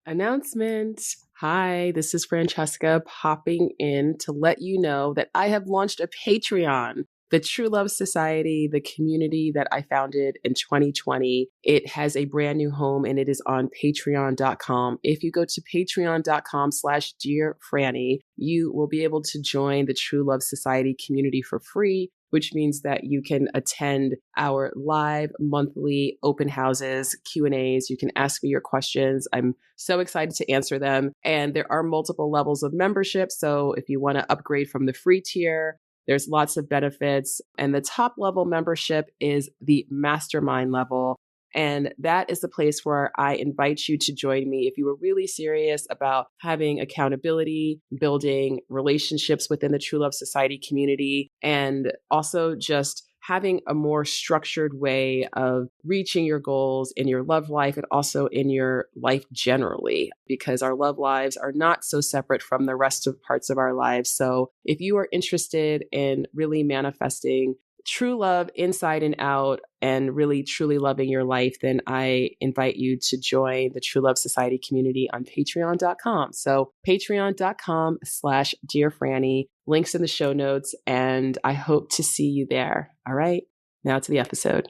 Announcement. Hi, this is Francesca popping in to let you know that I have launched a Patreon, the True Love Society, the community that I founded in 2020. It has a brand new home and it is on patreon.com. If you go to patreon.com/Dear Franny, you will be able to join the True Love Society community for free, which means that you can attend our live monthly open houses, Q&As. You can ask me your questions. I'm so excited to answer them. And there are multiple levels of membership. So if you want to upgrade from the free tier, there's lots of benefits. And the top level membership is the mastermind level. And that is the place where I invite you to join me if you are really serious about having accountability, building relationships within the True Love Society community, and also just having a more structured way of reaching your goals in your love life and also in your life generally, because our love lives are not so separate from the rest of parts of our lives. So if you are interested in really manifesting true love inside and out and really truly loving your life, then I invite you to join the True Love Society community on patreon.com. So patreon.com/Dear Franny, links in the show notes, and I hope to see you there. All right, now to the episode.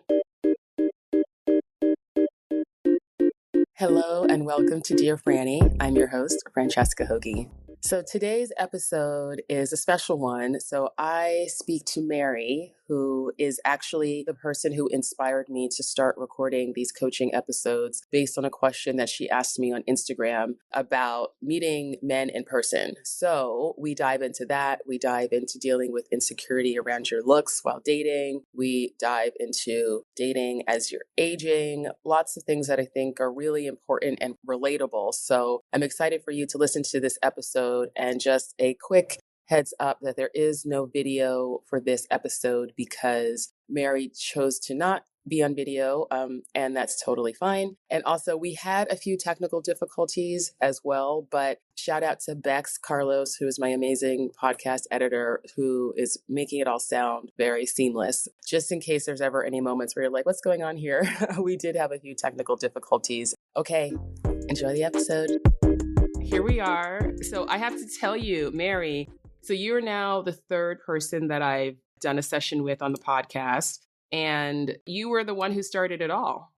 Hello and welcome to Dear Franny. I'm your host, Francesca Hogi. So today's episode is a special one. So I speak to Mary, who is actually the person who inspired me to start recording these coaching episodes based on a question that she asked me on Instagram about meeting men in person. So we dive into that. We dive into dealing with insecurity around your looks while dating. We dive into dating as you're aging. Lots of things that I think are really important and relatable. So I'm excited for you to listen to this episode. And just a quick heads up that there is no video for this episode because Mary chose to not be on video, and that's totally fine. And also, we had a few technical difficulties as well, but shout out to Bex Carlos, who is my amazing podcast editor, who is making it all sound very seamless. Just in case there's ever any moments where you're like, what's going on here? We did have a few technical difficulties. Okay, enjoy the episode. Here we are. So I have to tell you, Mary, so you're now the third person that I've done a session with on the podcast, and you were the one who started it all.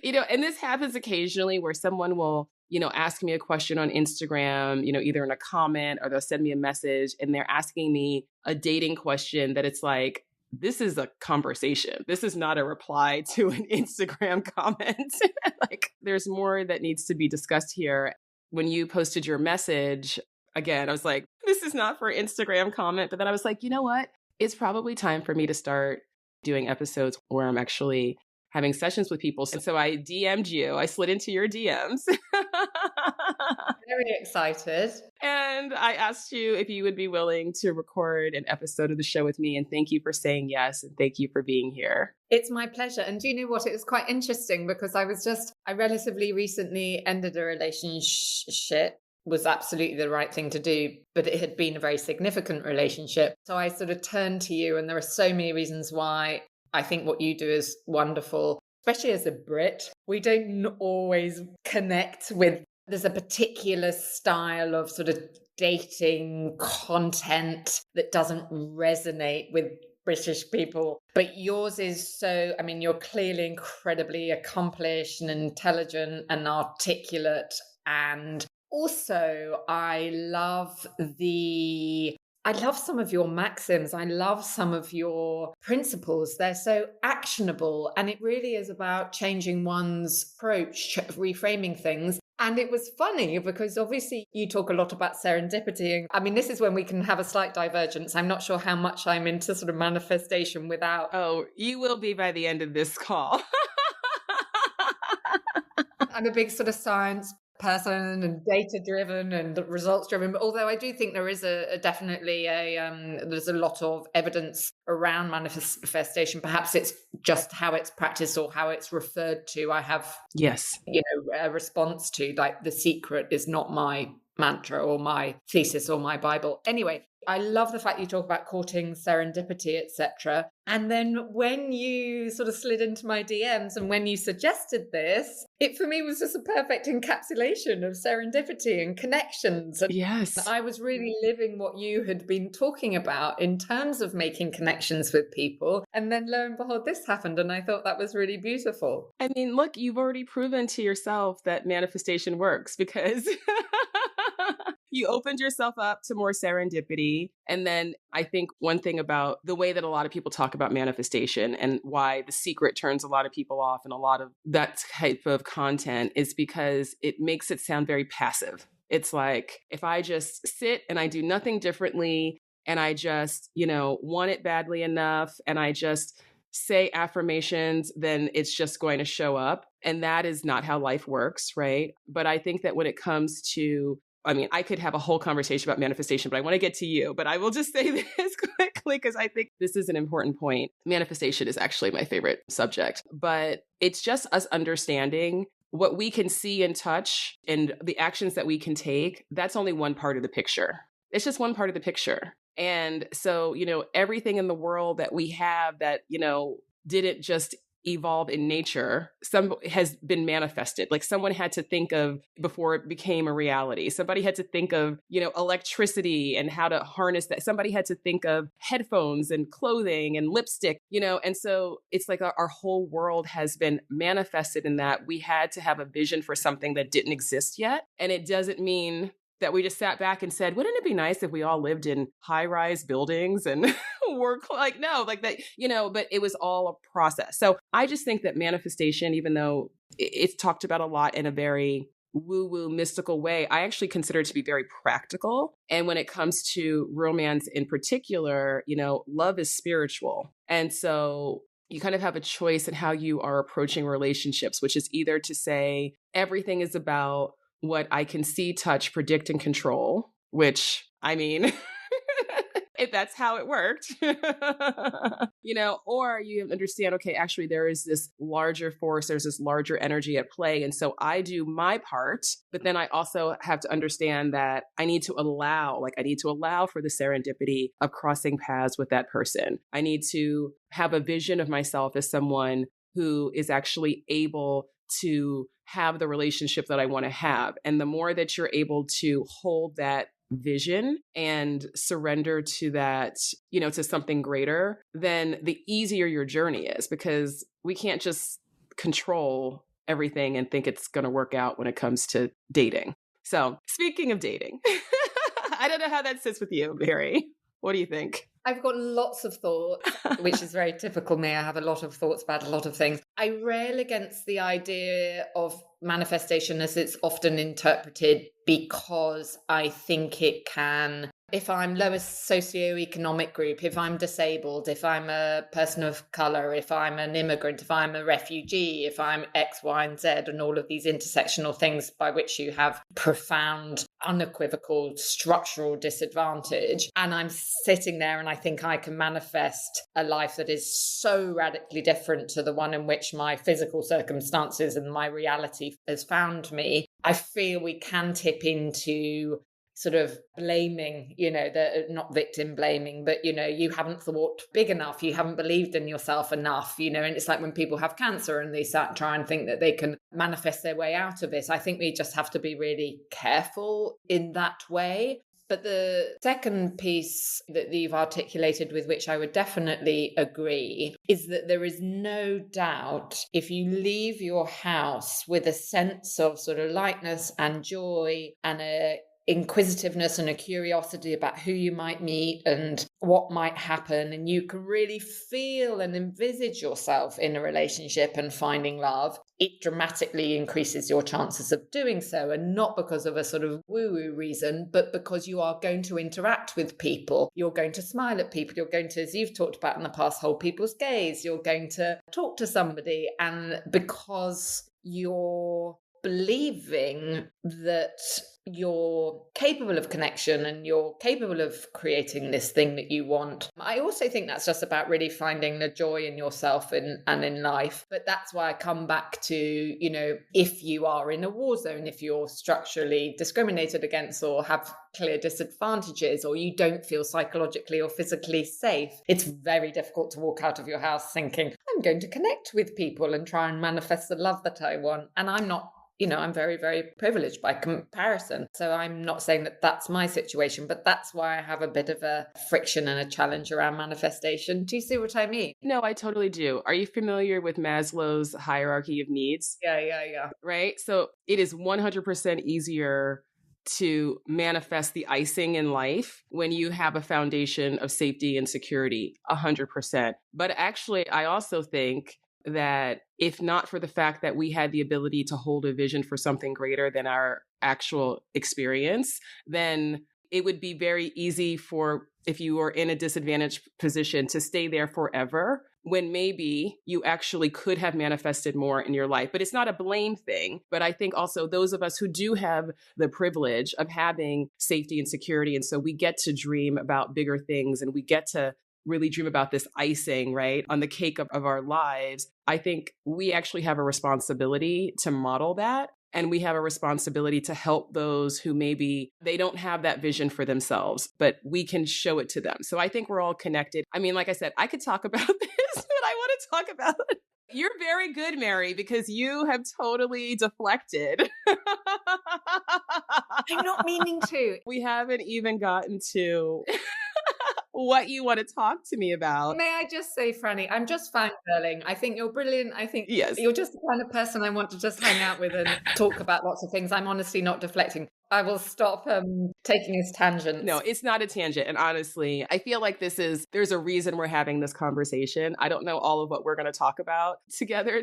And this happens occasionally where someone will, ask me a question on Instagram, either in a comment or they'll send me a message and they're asking me a dating question that it's like, this is a conversation. This is not a reply to an Instagram comment. Like, there's more that needs to be discussed here. When you posted your message, again, I was like, this is not for Instagram comment. But then I was like, you know what? It's probably time for me to start doing episodes where I'm actually having sessions with people. And so I DM'd you. I slid into your DMs. Very excited. And I asked you if you would be willing to record an episode of the show with me. And thank you for saying yes. And thank you for being here. It's my pleasure. And do you know what? It was quite interesting because I relatively recently ended a relationship. Was absolutely the right thing to do, but it had been a very significant relationship. So I sort of turned to you, and there are so many reasons why I think what you do is wonderful, especially as a Brit. We don't always connect with, there's a particular style of sort of dating content that doesn't resonate with British people, but yours is so, you're clearly incredibly accomplished and intelligent and articulate. And also, I love some of your maxims. I love some of your principles. They're so actionable. And it really is about changing one's approach, reframing things. And it was funny because obviously you talk a lot about serendipity. This is when we can have a slight divergence. I'm not sure how much I'm into sort of manifestation without. Oh, you will be by the end of this call. I'm a big sort of science person and data driven and results driven, but although I do think there is definitely there's a lot of evidence around manifestation. Perhaps it's just how it's practiced or how it's referred to. I have a response to, like, The Secret is not my mantra or my thesis or my Bible. Anyway, I love the fact you talk about courting serendipity, etc. And then when you sort of slid into my DMs and when you suggested this, it for me was just a perfect encapsulation of serendipity and connections. And Yes. I was really living what you had been talking about in terms of making connections with people. And then lo and behold, this happened. And I thought that was really beautiful. I mean, look, you've already proven to yourself that manifestation works because you opened yourself up to more serendipity. And then I think one thing about the way that a lot of people talk about manifestation and why The Secret turns a lot of people off and a lot of that type of content is because it makes it sound very passive. It's like, if I just sit and I do nothing differently and I just, want it badly enough and I just say affirmations, then it's just going to show up. And that is not how life works, right? But I think that when it comes to, I could have a whole conversation about manifestation, but I want to get to you. But I will just say this quickly because I think this is an important point. Manifestation is actually my favorite subject, but it's just us understanding what we can see and touch and the actions that we can take. That's only one part of the picture. It's just one part of the picture. And so, everything in the world that we have that, didn't just evolve in nature, some has been manifested. Like someone had to think of before it became a reality. Somebody had to think of, electricity and how to harness that. Somebody had to think of headphones and clothing and lipstick, and so it's like our whole world has been manifested in that we had to have a vision for something that didn't exist yet. And it doesn't mean that we just sat back and said, wouldn't it be nice if we all lived in high-rise buildings and work no, like that, but it was all a process. So I just think that manifestation, even though it's talked about a lot in a very woo-woo mystical way, I actually consider it to be very practical. And when it comes to romance in particular, love is spiritual. And so you kind of have a choice in how you are approaching relationships, which is either to say everything is about what I can see, touch, predict, and control, which, if that's how it worked, or you understand, okay, actually there is this larger force, there's this larger energy at play. And so I do my part, but then I also have to understand that I need to allow for the serendipity of crossing paths with that person. I need to have a vision of myself as someone who is actually able to have the relationship that I want to have. And the more that you're able to hold that vision and surrender to that, to something greater, then the easier your journey is, because we can't just control everything and think it's going to work out when it comes to dating. So speaking of dating, I don't know how that sits with you, Mary. What do you think? I've got lots of thoughts, which is very typical me. I have a lot of thoughts about a lot of things. I rail against the idea of manifestation as it's often interpreted, because I think it can, if I'm lowest socioeconomic group, if I'm disabled, if I'm a person of color, if I'm an immigrant, if I'm a refugee, if I'm X, Y, and Z, and all of these intersectional things by which you have profound, unequivocal structural disadvantage. And I'm sitting there and I think I can manifest a life that is so radically different to the one in which my physical circumstances and my reality has found me. I feel we can tip into sort of blaming, not victim blaming, but, you haven't thought big enough, you haven't believed in yourself enough, and it's like when people have cancer and they try and think that they can manifest their way out of it. I think we just have to be really careful in that way. But the second piece that you've articulated, with which I would definitely agree, is that there is no doubt if you leave your house with a sense of sort of lightness and joy and a inquisitiveness and a curiosity about who you might meet and what might happen, and you can really feel and envisage yourself in a relationship and finding love, it dramatically increases your chances of doing so. And not because of a sort of woo-woo reason, but because you are going to interact with people. You're going to smile at people. You're going to, as you've talked about in the past, hold people's gaze. You're going to talk to somebody. And because you're believing that you're capable of connection and you're capable of creating this thing that you want. I also think that's just about really finding the joy in yourself and in life. But that's why I come back to, if you are in a war zone, if you're structurally discriminated against or have clear disadvantages, or you don't feel psychologically or physically safe, it's very difficult to walk out of your house thinking, I'm going to connect with people and try and manifest the love that I want. And I'm not, I'm very, very privileged by comparison. So I'm not saying that that's my situation, but that's why I have a bit of a friction and a challenge around manifestation. Do you see what I mean? No, I totally do. Are you familiar with Maslow's hierarchy of needs? Yeah. Right? So it is 100% easier to manifest the icing in life when you have a foundation of safety and security, 100%. But actually, I also think that if not for the fact that we had the ability to hold a vision for something greater than our actual experience, then it would be very easy for, if you were in a disadvantaged position, to stay there forever when maybe you actually could have manifested more in your life. But it's not a blame thing. But I think also those of us who do have the privilege of having safety and security, and so we get to dream about bigger things and we get to really dream about this icing, right, on the cake of our lives, I think we actually have a responsibility to model that. And we have a responsibility to help those who maybe they don't have that vision for themselves, but we can show it to them. So I think we're all connected. I mean, like I said, I could talk about this, but I want to talk about it. You're very good, Mary, because you have totally deflected. I'm not meaning to. We haven't even gotten to what you want to talk to me about. May I just say, Franny, I'm just fangirling. I think you're brilliant. I think you're just the kind of person I want to just hang out with and talk about lots of things. I'm honestly not deflecting. I will stop taking this tangent. No, it's not a tangent. And honestly, I feel like there's a reason we're having this conversation. I don't know all of what we're going to talk about together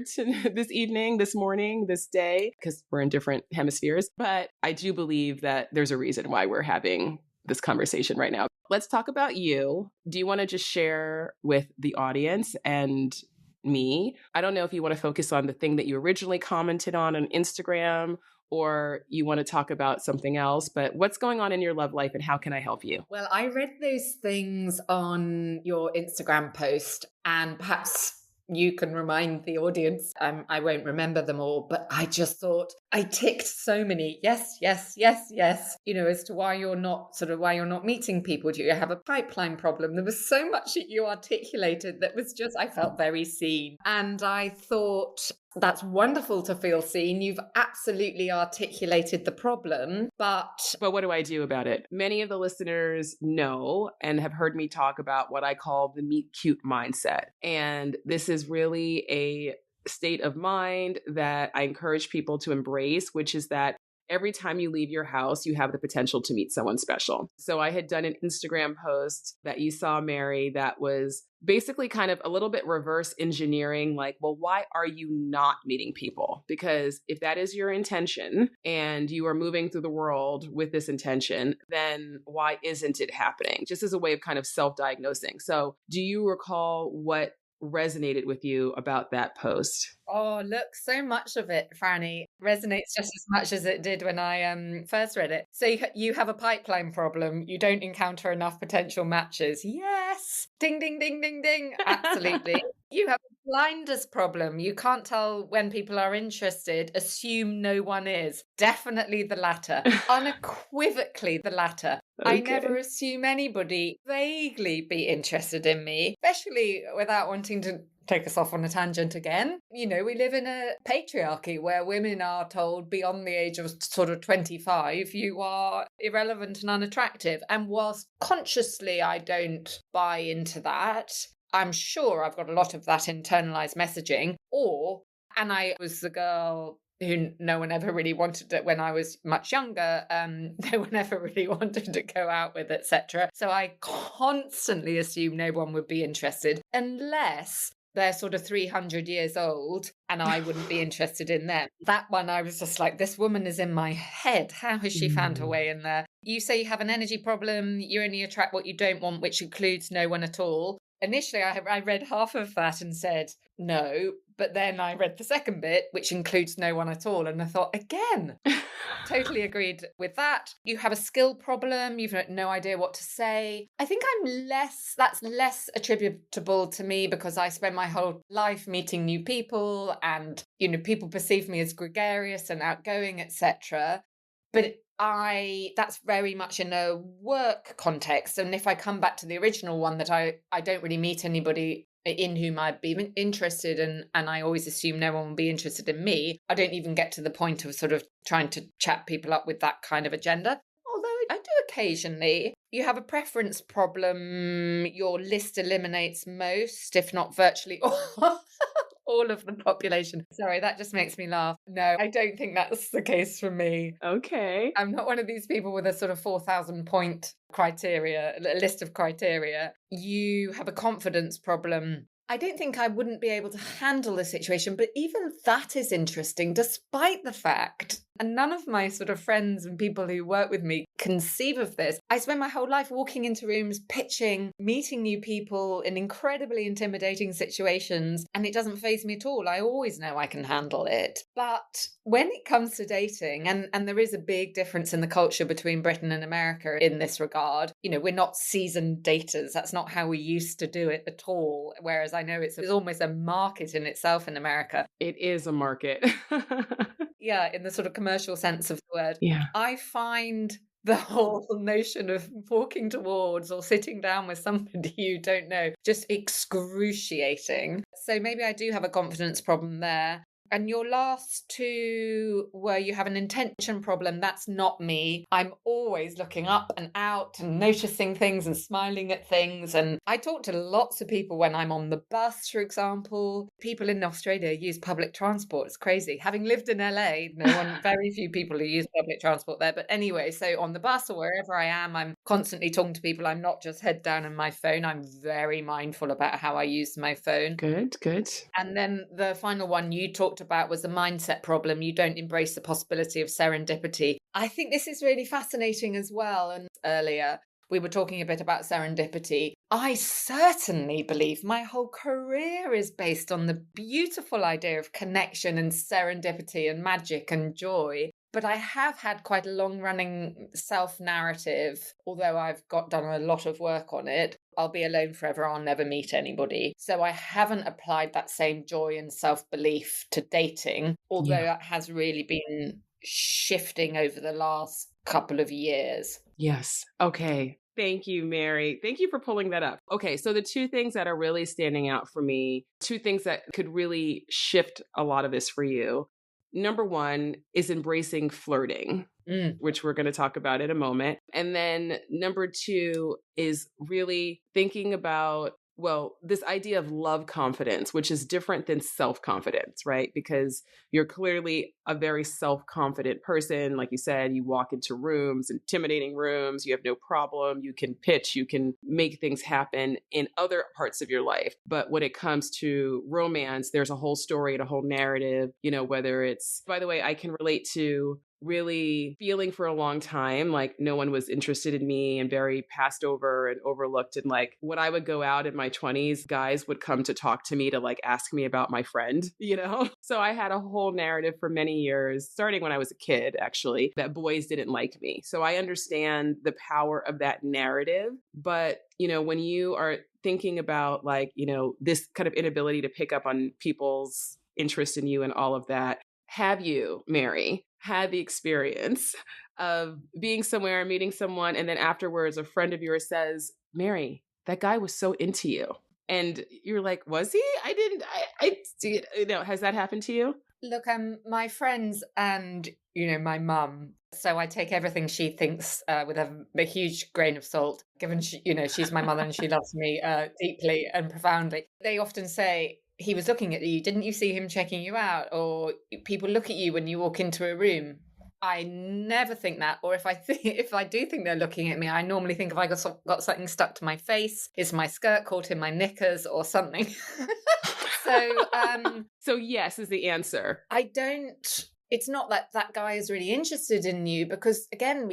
this evening, this morning, this day, because we're in different hemispheres. But I do believe that there's a reason why we're having this conversation right now. Let's talk about you. Do you want to just share with the audience and me? I don't know if you want to focus on the thing that you originally commented on Instagram, or you want to talk about something else, but what's going on in your love life and how can I help you? Well, I read those things on your Instagram post, and perhaps you can remind the audience. I won't remember them all, but I just thought I ticked so many yes, as to why you're not meeting people. Do you have a pipeline problem? There was so much that you articulated that was just, I felt very seen. And I thought, that's wonderful to feel seen. You've absolutely articulated the problem, but what do I do about it? Many of the listeners know and have heard me talk about what I call the meet cute mindset. And this is really a state of mind that I encourage people to embrace, which is that every time you leave your house, you have the potential to meet someone special. So I had done an Instagram post that you saw, Mary, that was basically kind of a little bit reverse engineering, like, well, why are you not meeting people? Because if that is your intention and you are moving through the world with this intention, then why isn't it happening? Just as a way of kind of self-diagnosing. So do you recall what resonated with you about that post? Oh, look, so much of it, Franny, resonates just as much as it did when I first read it. So you have a pipeline problem. You don't encounter enough potential matches. Yes. Ding, ding, ding, ding, ding. Absolutely. You have a blinders problem. You can't tell when people are interested. Assume no one is. Definitely the latter. Unequivocally the latter. Okay. I never assume anybody vaguely be interested in me, especially without wanting to take us off on a tangent again. You know, we live in a patriarchy where women are told beyond the age of sort of 25, you are irrelevant and unattractive. And whilst consciously I don't buy into that, I'm sure I've got a lot of that internalized messaging. And I was the girl who no one ever really wanted to, when I was much younger, no one ever really wanted to go out with, etc. So I constantly assumed no one would be interested unless they're sort of 300 years old and I wouldn't be interested in them. That one, I was just like, this woman is in my head. How has she found her way in there? You say you have an energy problem, you only attract what you don't want, which includes no one at all. Initially, I read half of that and said no, but then I read the second bit, which includes no one at all. And I thought, again, totally agreed with that. You have a skill problem. You've no idea what to say. I think that's less attributable to me because I spend my whole life meeting new people and, people perceive me as gregarious and outgoing, etc. But that's very much in a work context. And if I come back to the original one, that I don't really meet anybody in whom I'd be interested in, and I always assume no one will be interested in me, I don't even get to the point of sort of trying to chat people up with that kind of agenda. Although I do occasionally. You have a preference problem. Your list eliminates most, if not virtually all of the population. Sorry, that just makes me laugh. No, I don't think that's the case for me. Okay. I'm not one of these people with a sort of 4,000 point criteria, a list of criteria. You have a confidence problem. I don't think I wouldn't be able to handle the situation, but even that is interesting, despite the fact, and none of my sort of friends and people who work with me conceive of this. I spend my whole life walking into rooms, pitching, meeting new people in incredibly intimidating situations, and it doesn't faze me at all. I always know I can handle it. But when it comes to dating, and there is a big difference in the culture between Britain and America in this regard, we're not seasoned daters. That's not how we used to do it at all. Whereas I know it's almost a market in itself in America. It is a market. Yeah, in the sort of commercial sense of the word. Yeah. I find the whole notion of walking towards or sitting down with somebody you don't know just excruciating. So maybe I do have a confidence problem there. And your last two were you have an intention problem. That's not me. I'm always looking up and out and noticing things and smiling at things. And I talk to lots of people when I'm on the bus, for example. People in Australia use public transport. It's crazy. Having lived in LA, very few people who use public transport there. But anyway, so on the bus or wherever I am, I'm constantly talking to people. I'm not just head down on my phone. I'm very mindful about how I use my phone. Good. And then the final one you talked about was the mindset problem. You don't embrace the possibility of serendipity. I think this is really fascinating as well. And earlier we were talking a bit about serendipity. I certainly believe my whole career is based on the beautiful idea of connection and serendipity and magic and joy. But I have had quite a long-running self-narrative, although I've done a lot of work on it. I'll be alone forever, I'll never meet anybody. So I haven't applied that same joy and self-belief to dating, although that has really been shifting over the last couple of years. Yes. Okay. Thank you, Mary. Thank you for pulling that up. Okay, so the two things that are really standing out for me, two things that could really shift a lot of this for you. Number one is embracing flirting, which we're going to talk about in a moment. And then number two is really thinking about, this idea of love confidence, which is different than self-confidence, right? Because you're clearly a very self-confident person. Like you said, you walk into rooms, intimidating rooms, you have no problem. You can pitch, you can make things happen in other parts of your life. But when it comes to romance, there's a whole story and a whole narrative, whether it's, by the way, I can relate to really feeling for a long time like no one was interested in me and very passed over and overlooked. And like when I would go out in my 20s, guys would come to talk to me to like ask me about my friend, So I had a whole narrative for many years, starting when I was a kid, actually, that boys didn't like me. So I understand the power of that narrative. But, when you are thinking about like, this kind of inability to pick up on people's interest in you and all of that, have you, Mary, had the experience of being somewhere, meeting someone, and then afterwards a friend of yours says, Mary, that guy was so into you. And you're like, was he? Has that happened to you? Look, my friends and, my mum. So I take everything she thinks with a huge grain of salt, given, she's my mother and she loves me deeply and profoundly. They often say, he was looking at you. Didn't you see him checking you out? Or people look at you when you walk into a room. I never think that. Or if I do think they're looking at me, I normally think if I got something stuck to my face, is my skirt caught in my knickers or something? So yes is the answer. It's not that guy is really interested in you because again,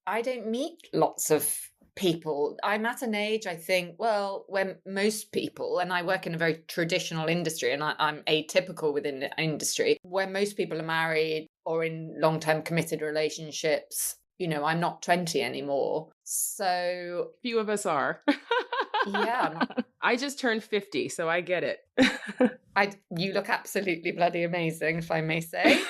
I don't meet lots of people. I'm at an age, I think, well, when most people, and I work in a very traditional industry, and I'm atypical within the industry, where most people are married or in long-term committed relationships. I'm not 20 anymore. So few of us are. yeah, I just turned 50, so I get it. You look absolutely bloody amazing, if I may say.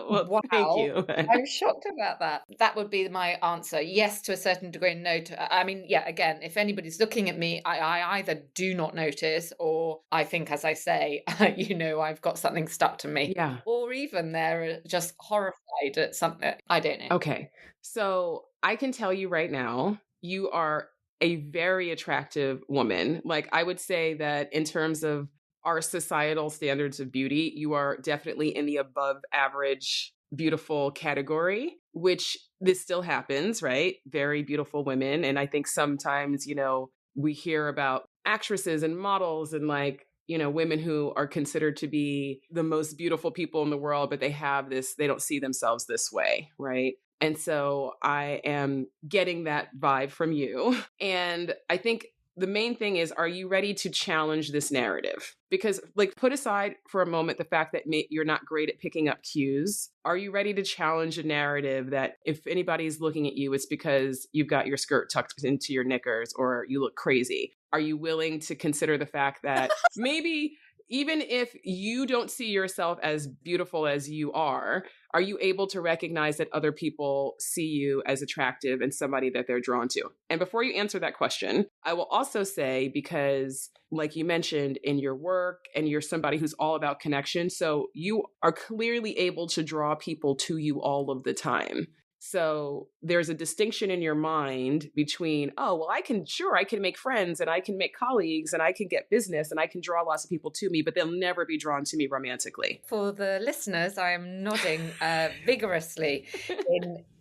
Well, Wow. thank you. I'm shocked about that. That would be my answer. Yes, to a certain degree, no to, I mean, yeah, again, if anybody's looking at me, I either do not notice, or I think, as I say, I've got something stuck to me. Yeah. Or even they're just horrified at something. I don't know. Okay. So I can tell you right now, you are a very attractive woman. Like, I would say that in terms of our societal standards of beauty, you are definitely in the above average beautiful category, which this still happens, right? Very beautiful women. And I think sometimes, we hear about actresses and models and women who are considered to be the most beautiful people in the world, but they don't see themselves this way, right? And so I am getting that vibe from you. And I think the main thing is, are you ready to challenge this narrative? Because put aside for a moment the fact that you're not great at picking up cues. Are you ready to challenge a narrative that if anybody's looking at you, it's because you've got your skirt tucked into your knickers or you look crazy? Are you willing to consider the fact that maybe even if you don't see yourself as beautiful as you are you able to recognize that other people see you as attractive and somebody that they're drawn to? And before you answer that question, I will also say, because like you mentioned in your work, and you're somebody who's all about connection, so you are clearly able to draw people to you all of the time. So there's a distinction in your mind between, I can make friends and I can make colleagues and I can get business and I can draw lots of people to me, but they'll never be drawn to me romantically. For the listeners, I am nodding vigorously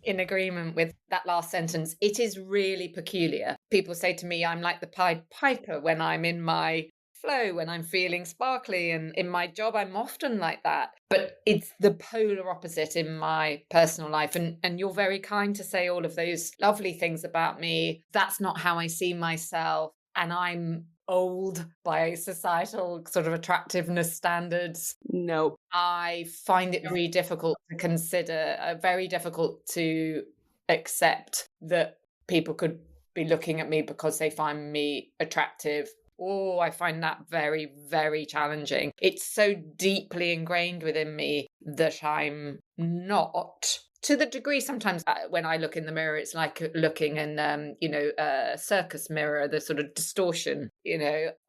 in agreement with that last sentence. It is really peculiar. People say to me, I'm like the Pied Piper when I'm in my flow, when I'm feeling sparkly, and in my job I'm often like that, but it's the polar opposite in my personal life. And you're very kind to say all of those lovely things about me. That's not how I see myself, and I'm old by societal sort of attractiveness standards. Nope. I find it really difficult to consider, very difficult to accept that people could be looking at me because they find me attractive. Oh, I find that very, very challenging. It's so deeply ingrained within me that I'm not, to the degree sometimes when I look in the mirror, it's like looking in, a circus mirror, the sort of distortion,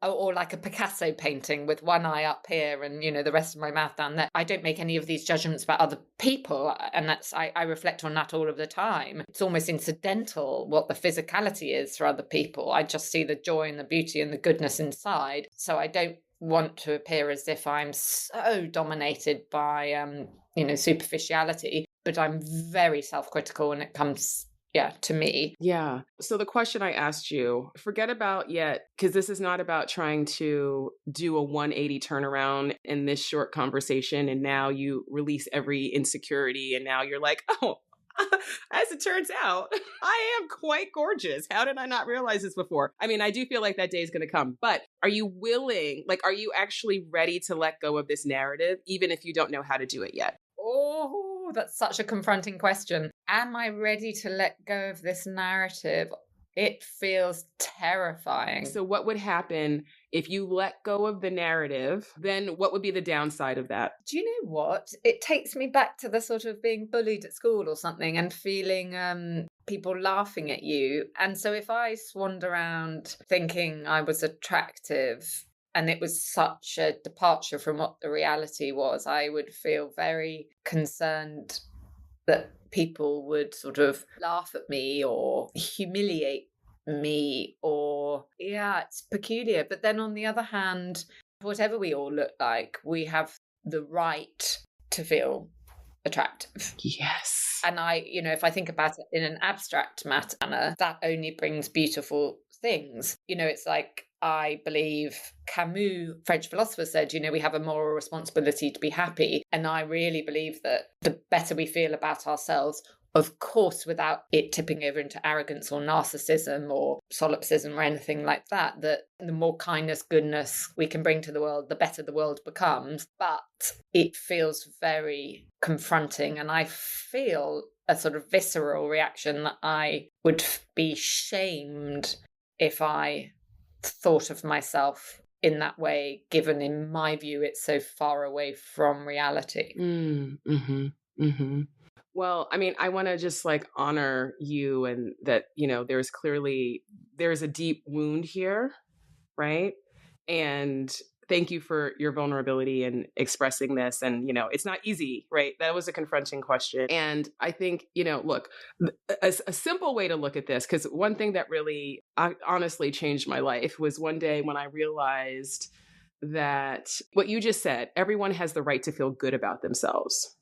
or like a Picasso painting with one eye up here and, the rest of my mouth down there. I don't make any of these judgments about other people. And I reflect on that all of the time. It's almost incidental what the physicality is for other people. I just see the joy and the beauty and the goodness inside. So I don't want to appear as if I'm so dominated by, superficiality, but I'm very self-critical when it comes, to me. Yeah. So the question I asked you, forget about yet, because this is not about trying to do a 180 turnaround in this short conversation. And now you release every insecurity. And now you're like, as it turns out, I am quite gorgeous. How did I not realize this before? I mean, I do feel like that day is going to come, but are you willing, are you actually ready to let go of this narrative, even if you don't know how to do it yet? Oh, that's such a confronting question. Am I ready to let go of this narrative? It feels terrifying. So what would happen if you let go of the narrative? Then what would be the downside of that? Do you know what? It takes me back to the sort of being bullied at school or something and feeling people laughing at you. And so if I swanned around thinking I was attractive and it was such a departure from what the reality was, I would feel very concerned that people would sort of laugh at me or humiliate me, or it's peculiar. But then on the other hand, whatever we all look like, we have the right to feel attractive. Yes. And if I think about it in an abstract manner, that only brings beautiful things. It's like, I believe Camus, French philosopher, said, we have a moral responsibility to be happy. And I really believe that the better we feel about ourselves, of course, without it tipping over into arrogance or narcissism or solipsism or anything like that, that the more kindness, goodness we can bring to the world, the better the world becomes. But it feels very confronting. And I feel a sort of visceral reaction that I would be shamed if I thought of myself in that way, given in my view, it's so far away from reality. Mm-hmm. Mm-hmm. Well, I mean, I want to just like honor you and that, there's a deep wound here, right? And thank you for your vulnerability and expressing this. And, it's not easy, right? That was a confronting question. And I think, look, a simple way to look at this, because one thing that really honestly changed my life was one day when I realized that what you just said, everyone has the right to feel good about themselves,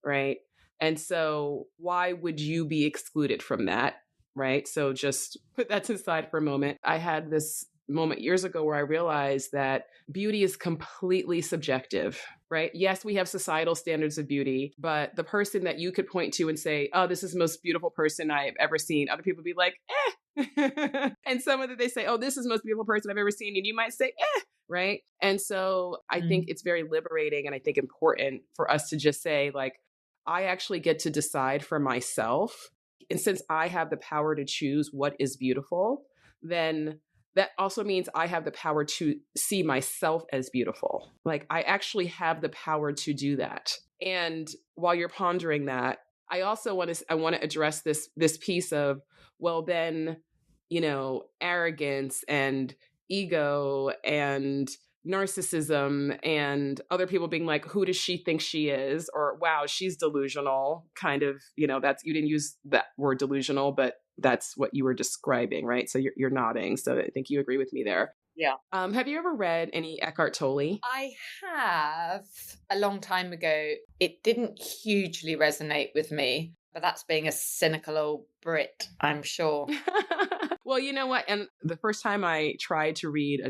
right? And so why would you be excluded from that? Right. So just put that to the side for a moment. I had this moment years ago where I realized that beauty is completely subjective, right? Yes, we have societal standards of beauty, but the person that you could point to and say, oh, this is the most beautiful person I've ever seen, other people would be like, eh. And some of them, they say, oh, this is the most beautiful person I've ever seen. And you might say, eh. Right. And so I think it's very liberating and I think important for us to just say, like, I actually get to decide for myself. And since I have the power to choose what is beautiful, then that also means I have the power to see myself as beautiful. Like I actually have the power to do that. And while you're pondering that, I also want to address this piece of, well, then, arrogance and ego and narcissism and other people being like, who does she think she is? Or, wow, she's delusional. Kind of, that's, you didn't use that word delusional, but that's what you were describing, right? So you're nodding. So I think you agree with me there. Yeah. Have you ever read any Eckhart Tolle? I have a long time ago. It didn't hugely resonate with me, but that's being a cynical old Brit, I'm sure. Well, you know what? And the first time I tried to read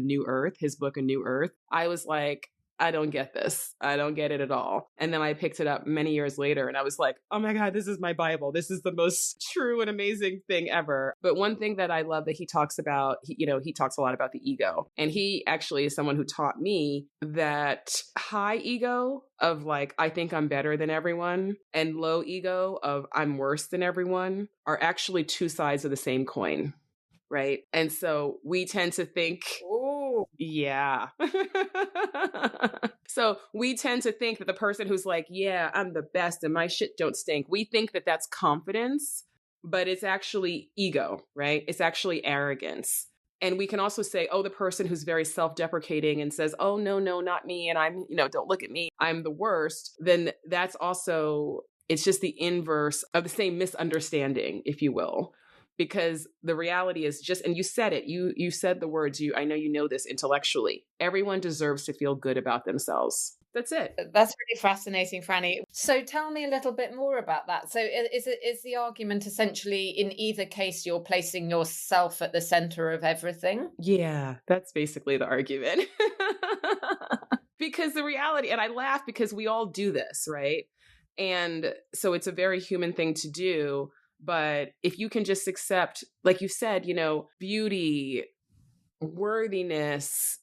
his book, A New Earth, I was like, I don't get this. I don't get it at all. And then I picked it up many years later and I was like, oh my God, this is my Bible. This is the most true and amazing thing ever. But one thing that I love that he talks about, he talks a lot about the ego. And he actually is someone who taught me that high ego of like, I think I'm better than everyone, and low ego of I'm worse than everyone are actually two sides of the same coin. Right. And so we tend to think, Ooh. Yeah. So we tend to think that the person who's like, yeah, I'm the best and my shit don't stink, we think that that's confidence, but it's actually ego, right? It's actually arrogance. And we can also say, oh, the person who's very self-deprecating and says, oh, no, not me. And I'm, don't look at me, I'm the worst. Then that's also, it's just the inverse of the same misunderstanding, if you will. Because the reality is just, and you said it, you said the words, I know you know this intellectually. Everyone deserves to feel good about themselves. That's it. That's really fascinating, Franny. So tell me a little bit more about that. So is the argument essentially in either case, you're placing yourself at the center of everything? Yeah, that's basically the argument. Because the reality, and I laugh because we all do this, right? And so it's a very human thing to do. But if you can just accept, like you said, beauty, worthiness.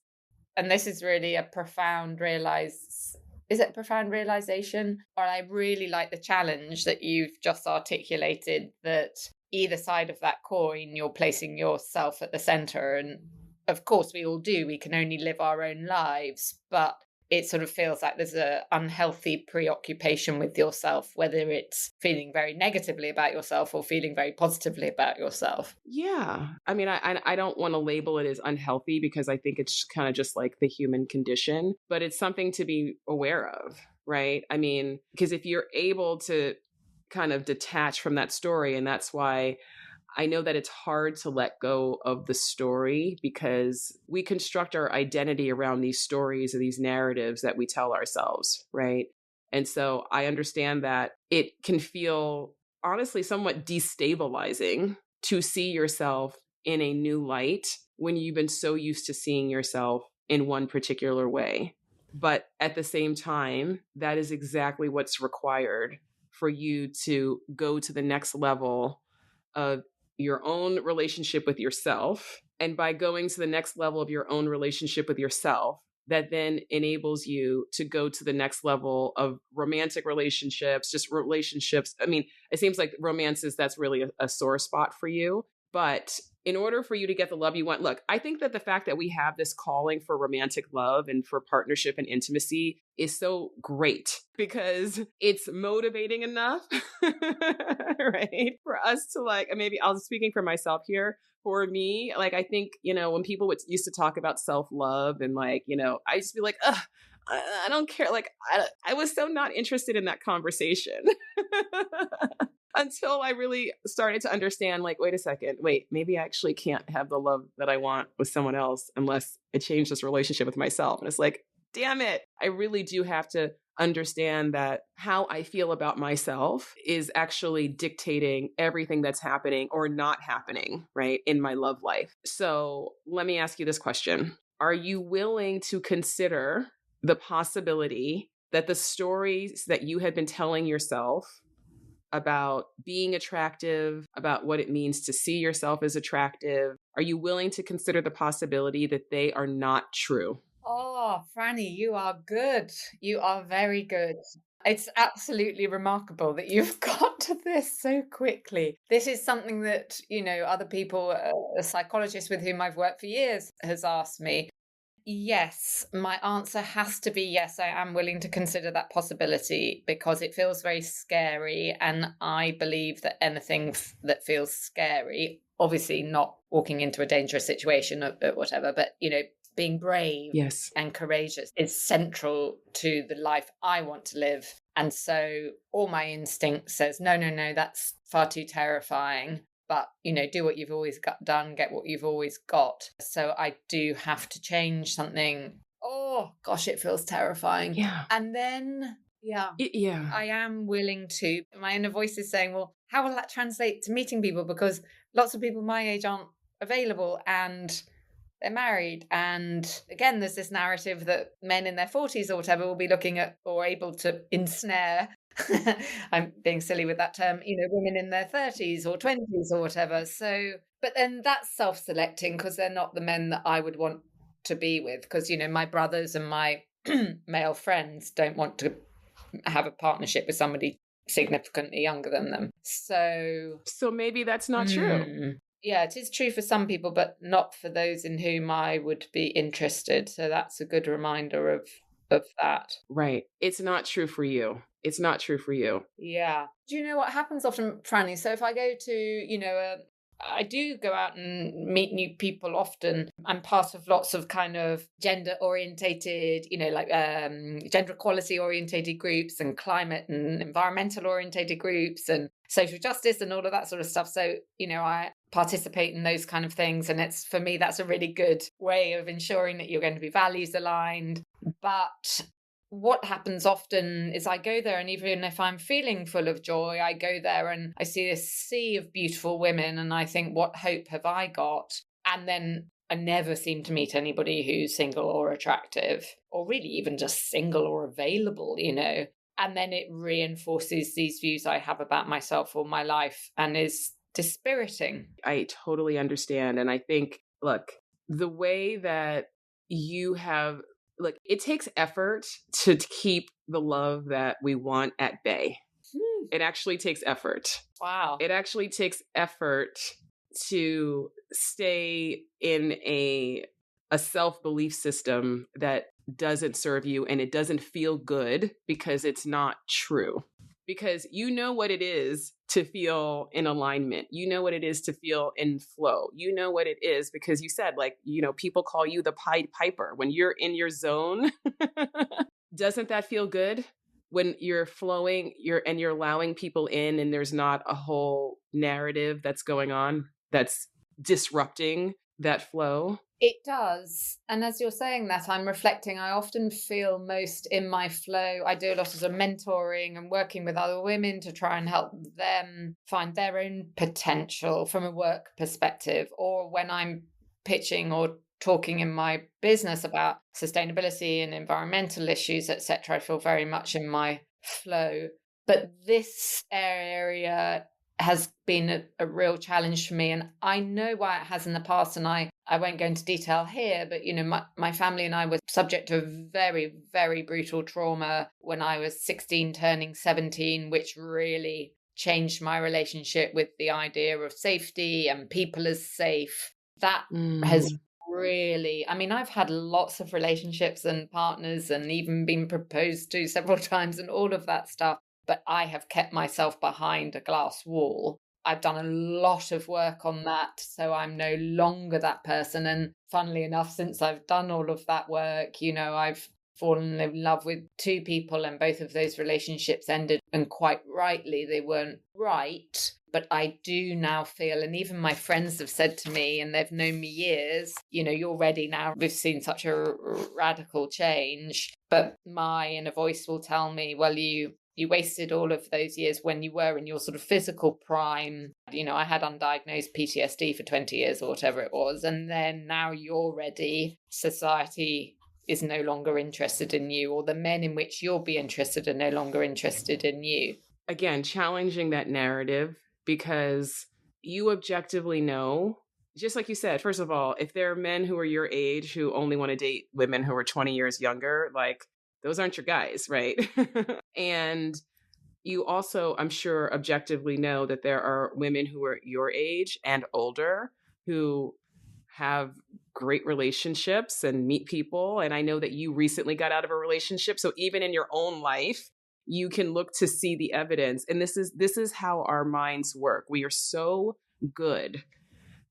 And this is really a profound is it a profound realization? Or I really like the challenge that you've just articulated, that either side of that coin, you're placing yourself at the center. And of course we all do, we can only live our own lives, but it sort of feels like there's an unhealthy preoccupation with yourself, whether it's feeling very negatively about yourself or feeling very positively about yourself. Yeah. I mean, I don't want to label it as unhealthy because I think it's kind of just like the human condition, but it's something to be aware of, right? I mean, because if you're able to kind of detach from that story, and that's why I know that it's hard to let go of the story because we construct our identity around these stories or these narratives that we tell ourselves, right? And so I understand that it can feel honestly somewhat destabilizing to see yourself in a new light when you've been so used to seeing yourself in one particular way. But at the same time, that is exactly what's required for you to go to the next level of your own relationship with yourself. And by going to the next level of your own relationship with yourself, that then enables you to go to the next level of romantic relationships, just relationships. I mean, it seems like that's really a sore spot for you. But in order for you to get the love you want, look, I think that the fact that we have this calling for romantic love and for partnership and intimacy is so great because it's motivating enough, right? For us to like, maybe I was speaking for myself here. For me, like, I think, when people used to talk about self-love and like, I used to be like, ugh, I don't care. Like, I was so not interested in that conversation until I really started to understand, like, wait a second, maybe I actually can't have the love that I want with someone else unless I change this relationship with myself. And it's like, damn it, I really do have to understand that how I feel about myself is actually dictating everything that's happening or not happening, right, in my love life. So let me ask you this question. Are you willing to consider the possibility that the stories that you had been telling yourself about being attractive, about what it means to see yourself as attractive, are you willing to consider the possibility that they are not true? Oh, Franny, you are good. You are very good. It's absolutely remarkable that you've got to this so quickly. This is something that, other people, a psychologist with whom I've worked for years has asked me. Yes, my answer has to be yes, I am willing to consider that possibility because it feels very scary. And I believe that anything that feels scary, obviously not walking into a dangerous situation or whatever, but, being brave Yes. and courageous is central to the life I want to live. And so all my instinct says, no, that's far too terrifying. But, do what you've always done, get what you've always got. So I do have to change something. Oh, gosh, it feels terrifying. Yeah. And then, I am willing to. My inner voice is saying, well, how will that translate to meeting people? Because lots of people my age aren't available and they're married. And again, there's this narrative that men in their 40s or whatever will be looking at or able to ensnare. I'm being silly with that term, women in their 30s or 20s or whatever. So, but then that's self-selecting because they're not the men that I would want to be with. Because, my brothers and my male friends don't want to have a partnership with somebody significantly younger than them. So maybe that's not true. Yeah, it is true for some people, but not for those in whom I would be interested. So that's a good reminder of that. Right. It's not true for you. It's not true for you. Yeah. Do you know what happens often, Franny? So if I go to, I do go out and meet new people often. I'm part of lots of kind of gender orientated, gender equality orientated groups and climate and environmental orientated groups and social justice and all of that sort of stuff. So, I participate in those kind of things. And it's, for me, that's a really good way of ensuring that you're going to be values aligned. But what happens often is I go there, and even if I'm feeling full of joy, I go there and I see this sea of beautiful women and I think, what hope have I got? And then I never seem to meet anybody who's single or attractive, or really even just single or available, And then it reinforces these views I have about myself or my life and is dispiriting. I totally understand. And I think, look, the way that you have, it takes effort to keep the love that we want at bay. It actually takes effort. Wow. It actually takes effort to stay in a self-belief system that doesn't serve you and it doesn't feel good because it's not true. Because you know what it is to feel in alignment. You know what it is to feel in flow. You know what it is because you said, people call you the Pied Piper. When you're in your zone, doesn't that feel good? When you're flowing, you're allowing people in and there's not a whole narrative that's going on that's disrupting that flow. It does. And as you're saying that, I'm reflecting, I often feel most in my flow. I do a lot of mentoring and working with other women to try and help them find their own potential from a work perspective, or when I'm pitching or talking in my business about sustainability and environmental issues, etc. I feel very much in my flow. But this area has been a real challenge for me. And I know why it has in the past. And I won't go into detail here, but, my family and I were subject to a very, very brutal trauma when I was 16, turning 17, which really changed my relationship with the idea of safety and people as safe. That has really, I've had lots of relationships and partners and even been proposed to several times and all of that stuff. But I have kept myself behind a glass wall. I've done a lot of work on that, so I'm no longer that person. And funnily enough, since I've done all of that work, I've fallen in love with two people, and both of those relationships ended, and quite rightly, they weren't right. But I do now feel, and even my friends have said to me, and they've known me years, you're ready now. We've seen such a radical change. But my inner voice will tell me, well, you wasted all of those years when you were in your sort of physical prime. I had undiagnosed PTSD for 20 years or whatever it was. And then now you're ready. Society is no longer interested in you, or the men in which you'll be interested are no longer interested in you. Again, challenging that narrative, because you objectively know, just like you said, first of all, if there are men who are your age who only want to date women who are 20 years younger, like, those aren't your guys, right? And you also, I'm sure, objectively know that there are women who are your age and older who have great relationships and meet people. And I know that you recently got out of a relationship. So even in your own life, you can look to see the evidence. And this is how our minds work. We are so good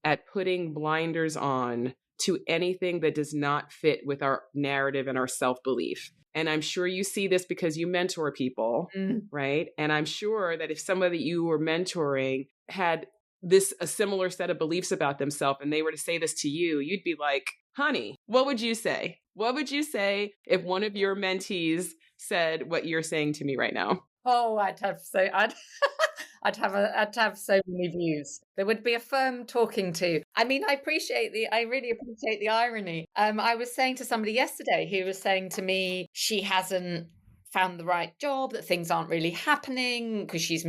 at putting blinders on to anything that does not fit with our narrative and our self-belief. And I'm sure you see this because you mentor people, right? And I'm sure that if somebody you were mentoring had a similar set of beliefs about themselves and they were to say this to you, you'd be like, honey, what would you say? What would you say if one of your mentees said what you're saying to me right now? Oh, I'd have so many views. There would be a firm talking to. I really appreciate the irony. I was saying to somebody yesterday who was saying to me, she hasn't found the right job, that things aren't really happening because she's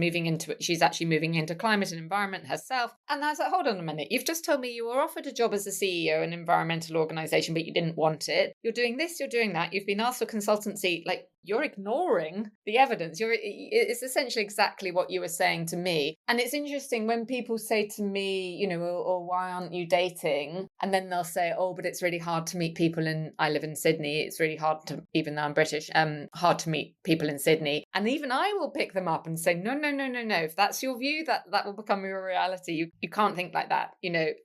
actually moving into climate and environment herself. And I was like, hold on a minute. You've just told me you were offered a job as a CEO in an environmental organization, but you didn't want it. You're doing this, you're doing that. You've been asked for consultancy. Like, you're ignoring the evidence. It's essentially exactly what you were saying to me. And it's interesting when people say to me, or why aren't you dating? And then they'll say, oh, but it's really hard to meet people I live in Sydney. It's really hard to, even though I'm British, hard to meet people in Sydney. And even I will pick them up and say, no. If that's your view, that will become your reality. You can't think like that,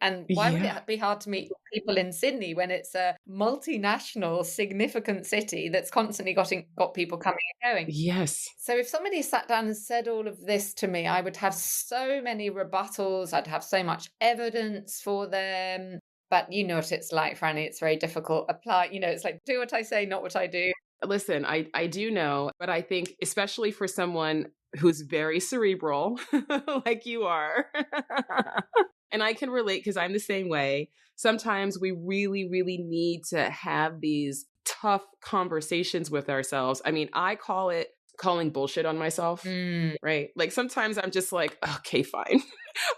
And why would it be hard to meet people in Sydney when it's a multinational, significant city that's constantly got people coming and going? Yes. So if somebody sat down and said all of this to me, I would have so many rebuttals. I'd have so much evidence for them. But you know what it's like, Franny. It's very difficult. It's like, do what I say, not what I do. Listen, I do know, but I think especially for someone who's very cerebral, like you are, and I can relate because I'm the same way. Sometimes we really, really need to have these tough conversations with ourselves. I call it calling bullshit on myself, right? Like sometimes I'm just like, okay, fine.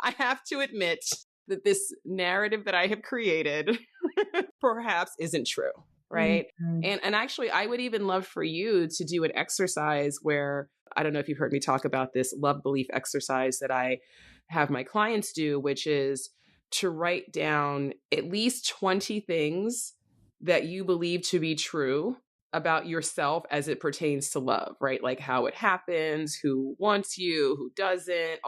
I have to admit that this narrative that I have created perhaps isn't true, right? And actually, I would even love for you to do an exercise where, I don't know if you've heard me talk about this love belief exercise that I have my clients do, which is to write down at least 20 things that you believe to be true about yourself as it pertains to love, right? Like how it happens, who wants you, who doesn't,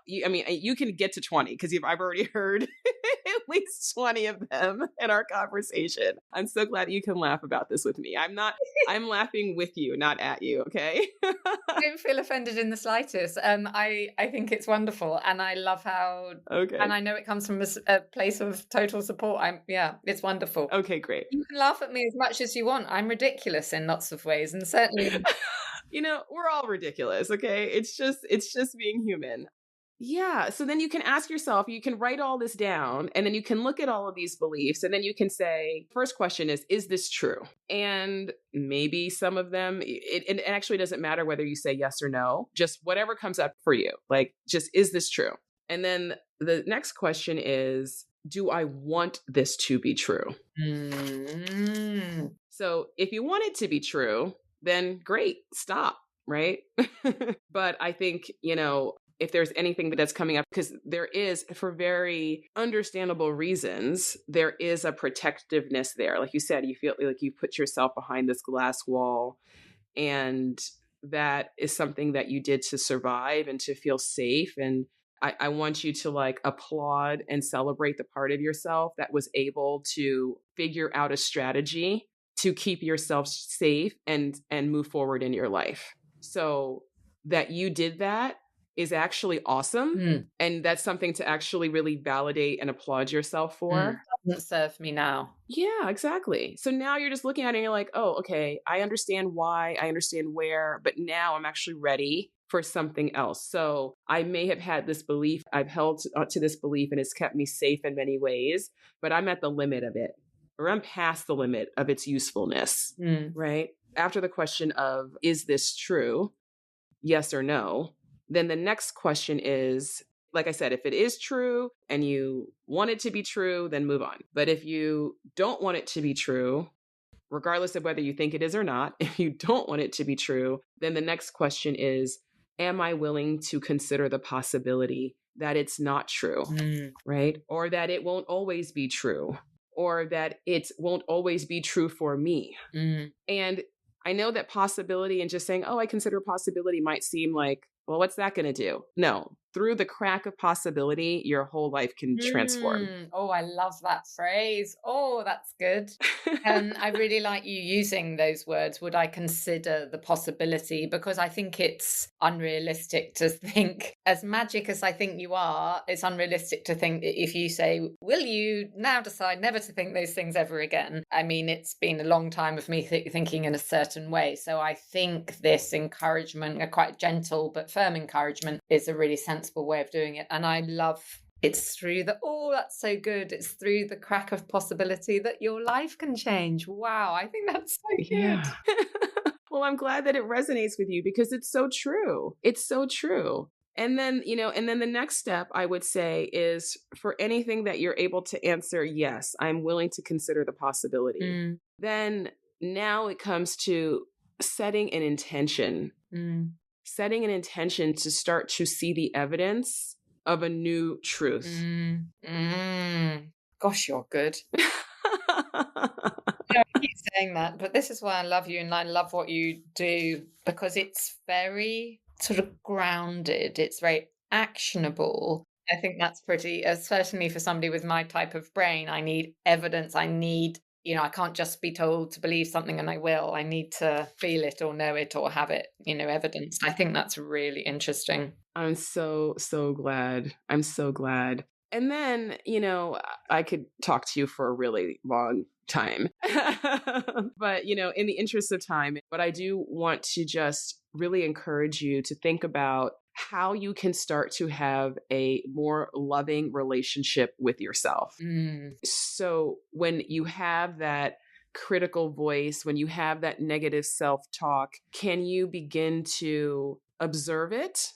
you can get to 20 because I've already heard at least 20 of them in our conversation. I'm so glad you can laugh about this with me. I'm laughing with you, not at you. Okay. I don't feel offended in the slightest. I think it's wonderful. And I love how, and I know it comes from a place of total support. It's wonderful. Okay, great. You can laugh at me as much as you want. I'm ridiculous in lots of ways. And certainly, we're all ridiculous. Okay. It's just being human. Yeah. So then you can ask yourself, you can write all this down, and then you can look at all of these beliefs. And then you can say, first question is this true? And maybe some of them, it actually doesn't matter whether you say yes or no, just whatever comes up for you. Like, just, is this true? And then the next question is, do I want this to be true? Mm. So if you want it to be true, then great, stop, right? But I think, if there's anything that's coming up, because there is, for very understandable reasons, there is a protectiveness there. Like you said, you feel like you put yourself behind this glass wall, and that is something that you did to survive and to feel safe. And I want you to like applaud and celebrate the part of yourself that was able to figure out a strategy to keep yourself safe and move forward in your life. So that you did that is actually awesome. And that's something to actually really validate and applaud yourself for. Doesn't serve me now. Yeah, exactly. So now you're just looking at it and you're like, oh, okay, I understand why, I understand where, but now I'm actually ready for something else. So I may have had this belief, I've held to this belief, and it's kept me safe in many ways, but I'm at the limit of it, or I'm past the limit of its usefulness, right? After the question of, is this true? Yes or no? Then the next question is, like I said, if it is true and you want it to be true, then move on. But if you don't want it to be true, regardless of whether you think it is or not, if you don't want it to be true, then the next question is, am I willing to consider the possibility that it's not true, right? Or that it won't always be true, or that it won't always be true for me. And I know that possibility and just saying, oh, I consider possibility might seem like, well, what's that going to do? No, through the crack of possibility, your whole life can transform. Oh, I love that phrase. Oh, that's good. I really like you using those words. Would I consider the possibility? Because I think it's unrealistic to think, as magic as I think you are, it's unrealistic to think that if you say, will you now decide never to think those things ever again? I mean, it's been a long time of me thinking in a certain way. So I think this encouragement, a quite gentle but firm encouragement, is a really sensible way of doing it. And I love it's through that's so good. It's through the crack of possibility that your life can change. Wow, I think that's so good. Yeah. Well, I'm glad that it resonates with you because it's so true. It's so true. And then, the next step I would say is for anything that you're able to answer, yes, I'm willing to consider the possibility. Then now it comes to setting an intention. Setting an intention to start to see the evidence of a new truth. Gosh, you're good. I keep saying that, but this is why I love you and I love what you do, because it's very sort of grounded. It's very actionable. I think that's pretty, certainly for somebody with my type of brain, I need evidence. I need, I can't just be told to believe something and I will. I need to feel it or know it or have it, evidenced. I think that's really interesting. I'm so, so glad. I'm so glad. And then, I could talk to you for a really long time. But, in the interest of time, but I do want to just really encourage you to think about how you can start to have a more loving relationship with yourself. So when you have that critical voice, when you have that negative self-talk, can you begin to observe it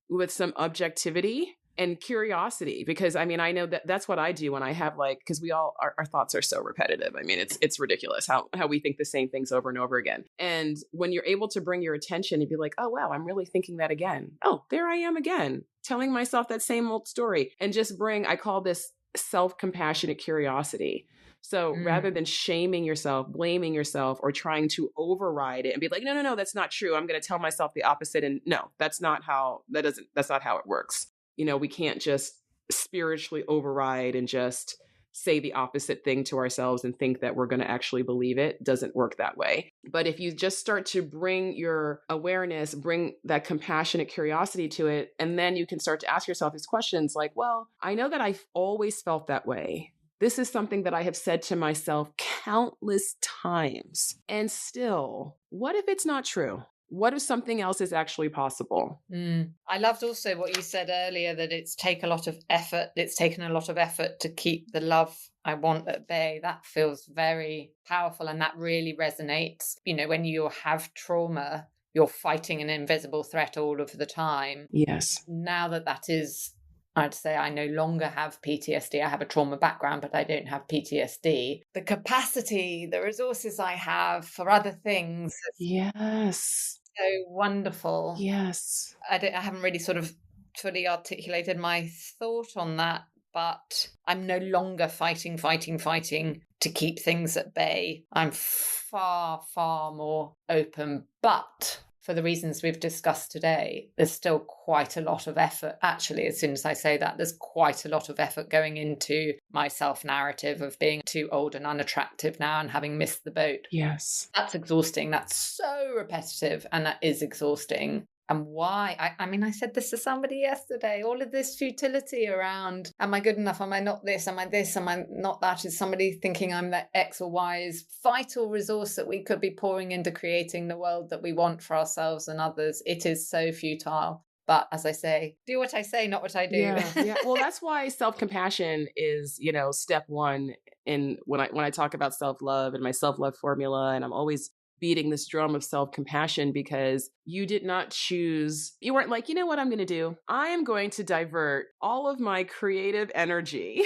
with some objectivity and curiosity? Because I know that that's what I do when I have because we all, our thoughts are so repetitive. It's ridiculous how we think the same things over and over again. And when you're able to bring your attention and be like, oh, wow, I'm really thinking that again. Oh, there I am again, telling myself that same old story, and just I call this self-compassionate curiosity. So rather than shaming yourself, blaming yourself, or trying to override it and be like, no, that's not true, I'm going to tell myself the opposite. And no, that's not how it works. We can't just spiritually override and just say the opposite thing to ourselves and think that we're going to actually believe it. Doesn't work that way. But if you just start to bring your awareness, bring that compassionate curiosity to it, and then you can start to ask yourself these questions like, well, I know that I've always felt that way. This is something that I have said to myself countless times. And still, what if it's not true? what if something else is actually possible? I loved also what you said earlier, that it's taken a lot of effort. It's taken a lot of effort to keep the love I want at bay. That feels very powerful. And that really resonates. When you have trauma, you're fighting an invisible threat all of the time. Yes. Now that is, I'd say I no longer have PTSD. I have a trauma background, but I don't have PTSD. The capacity, the resources I have for other things. Yes. So wonderful. Yes. I haven't really sort of fully articulated my thought on that, but I'm no longer fighting to keep things at bay. I'm far, far more open, but for the reasons we've discussed today, there's still quite a lot of effort. Actually, as soon as I say that, there's quite a lot of effort going into my self-narrative of being too old and unattractive now and having missed the boat. Yes. That's exhausting. That's so repetitive, and that is exhausting. And why? I said this to somebody yesterday, all of this futility around, am I good enough? Am I not this? Am I this? Am I not that? Is somebody thinking I'm that X or Y is vital resource that we could be pouring into creating the world that we want for ourselves and others. It is so futile. But as I say, do what I say, not what I do. Yeah. Well, that's why self-compassion is, step one in when I talk about self-love and my self-love formula. And I'm always beating this drum of self-compassion because you did not choose, you weren't like, you know what I'm going to do? I am going to divert all of my creative energy,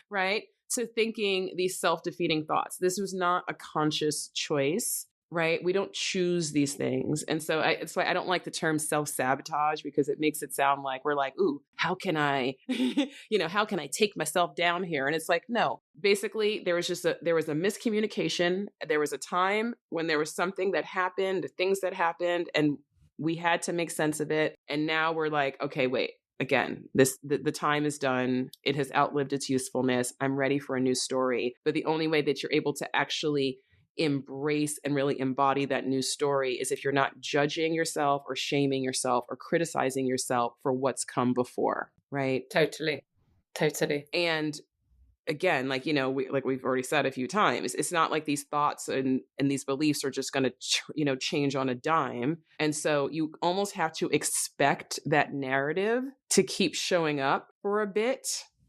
right, to thinking these self-defeating thoughts. This was not a conscious choice. Right? We don't choose these things. And so it's why I don't like the term self-sabotage, because it makes it sound like we're like, ooh, how can I, how can I take myself down here? And it's like, no, basically there was a miscommunication. There was a time when there was something that happened, things that happened, and we had to make sense of it. And now we're like, okay, wait, again, the time is done. It has outlived its usefulness. I'm ready for a new story. But the only way that you're able to actually embrace and really embody that new story is if you're not judging yourself or shaming yourself or criticizing yourself for what's come before, right? Totally. And again, we've already said a few times, it's not like these thoughts and these beliefs are just going to change on a dime. And so you almost have to expect that narrative to keep showing up for a bit.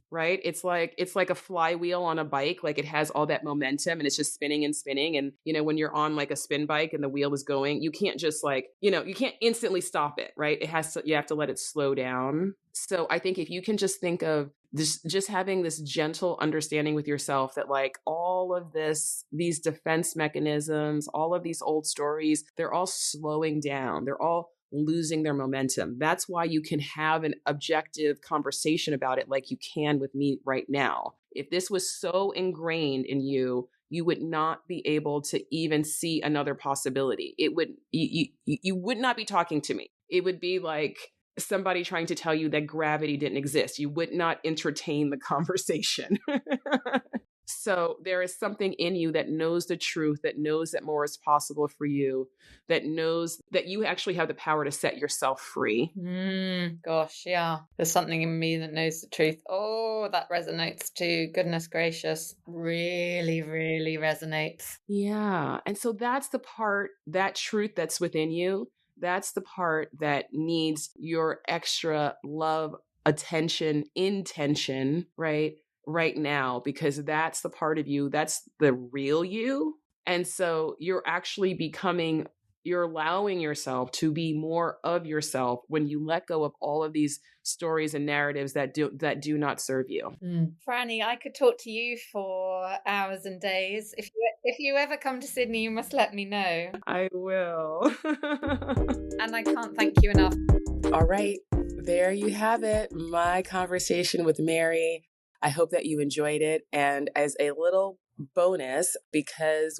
Right? It's like a flywheel on a bike. Like it has all that momentum and it's just spinning and spinning. And, when you're on like a spin bike and the wheel is going, you can't just you can't instantly stop it, right? You have to let it slow down. So I think if you can just think of this, just having this gentle understanding with yourself that like all of these defense mechanisms, all of these old stories, they're all slowing down. They're all losing their momentum. That's why you can have an objective conversation about it like you can with me right now. If this was so ingrained in you, you would not be able to even see another possibility. You would not be talking to me. It would be like somebody trying to tell you that gravity didn't exist. You would not entertain the conversation. So there is something in you that knows the truth, that knows that more is possible for you, that knows that you actually have the power to set yourself free. Gosh, yeah. There's something in me that knows the truth. Oh, that resonates too. Goodness gracious. Really, really resonates. Yeah. And so that's the part, that truth that's within you, that's the part that needs your extra love, attention, intention, right now, because that's the part of you, that's the real you. And so you're allowing yourself to be more of yourself when you let go of all of these stories and narratives that do not serve you. Franny, I could talk to you for hours and days. If you ever come to Sydney, you must let me know. I will. And I can't thank you enough. All right, there you have it, my conversation with Mary. I hope that you enjoyed it. And as a little bonus, because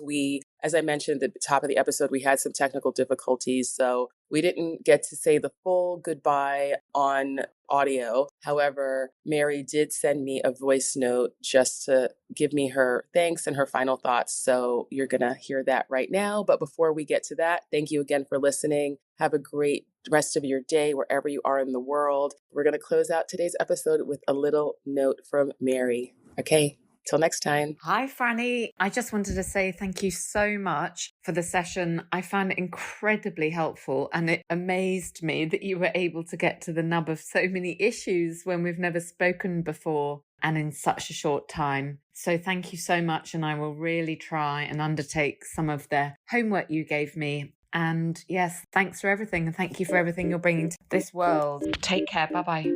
as I mentioned at the top of the episode, we had some technical difficulties. So we didn't get to say the full goodbye on audio. However, Mary did send me a voice note just to give me her thanks and her final thoughts. So you're going to hear that right now. But before we get to that, thank you again for listening. Have a great rest of your day wherever you are in the world. We're going to close out today's episode with a little note from Mary. Okay, Till next time. Hi, Franny. I just wanted to say thank you so much for the session. I found it incredibly helpful, and it amazed me that you were able to get to the nub of so many issues when we've never spoken before and in such a short time. So thank you so much, and I will really try and undertake some of the homework you gave me. And yes, thanks for everything, and thank you for everything you're bringing to this world. Take care. Bye-bye.